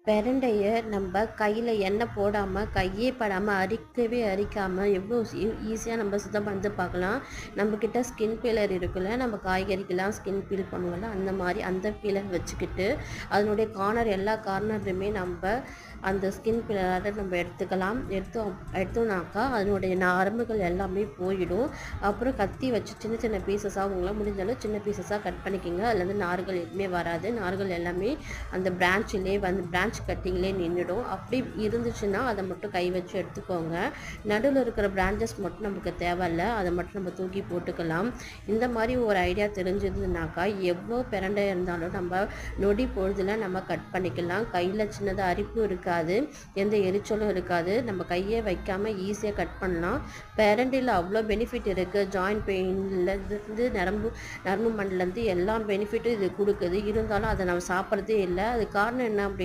பிரண்டைய நம்ம கையில் எண்ணெய் போடாமல் கையே படாமல் அரிக்கவே அரிக்காமல் எவ்வளோ ஈஸியாக நம்ம சுத்தம் பண்ணி பார்க்கலாம். நம்மக்கிட்ட ஸ்கின் பீலர் இருக்குல்ல, நம்ம காய்கறிக்கெல்லாம் ஸ்கின் பீல் பண்ணுவோம்ல, அந்த மாதிரி அந்த பீலர் வச்சுக்கிட்டு அதனுடைய எல்லா கார்னருமே நம்ம அந்த ஸ்கின் பீலரை நம்ம எடுத்துக்கலாம். எடுத்தோம்னாக்கா அதனுடைய நரம்புகள் எல்லாமே போயிடும். அப்புறம் கத்தி வச்சு சின்ன சின்ன பீசஸாக உங்களால் முடிஞ்சாலும் சின்ன பீசஸாக கட் பண்ணிக்கோங்க. அதுலேருந்து நார்கள் எதுவுமே வராது. நார்கள் எல்லாமே அந்த பிரான்ச்சிலே பிரான்ச் கட்டிங்லே நின்றுடும். அப்படி இருந்துச்சுன்னா அதை மட்டும் கை வச்சு எடுத்துக்கோங்க. நடுவில் இருக்கிற பிரான்ச்சஸ் மட்டும் நமக்கு தேவையில்லை, அதை மட்டும் நம்ம தூக்கி போட்டுக்கலாம். இந்த மாதிரி ஒரு ஐடியா தெரிஞ்சதுனாக்கா எவ்வளோ பிரண்டை இருந்தாலும் நம்ம நொடி பொழுதில் நம்ம கட் பண்ணிக்கலாம். கையில் சின்னதாக அரிப்பு இருக்காது, எந்த எரிச்சலும் இருக்காது. நம்ம கையை வைக்காமல் ஈஸியாக கட் பண்ணலாம். பிரண்டையில் அவ்வளோ பெனிஃபிட் இருக்குது. ஜாயிண்ட் பெயின்லேருந்து நரம்பு மண்டலேருந்து எல்லா பெனிஃபிட்டும் இது கொடுக்குது. இருந்தாலும் அதை நம்ம சாப்பிட்றதே இல்லை. அது காரணம் என்ன அப்படின்னா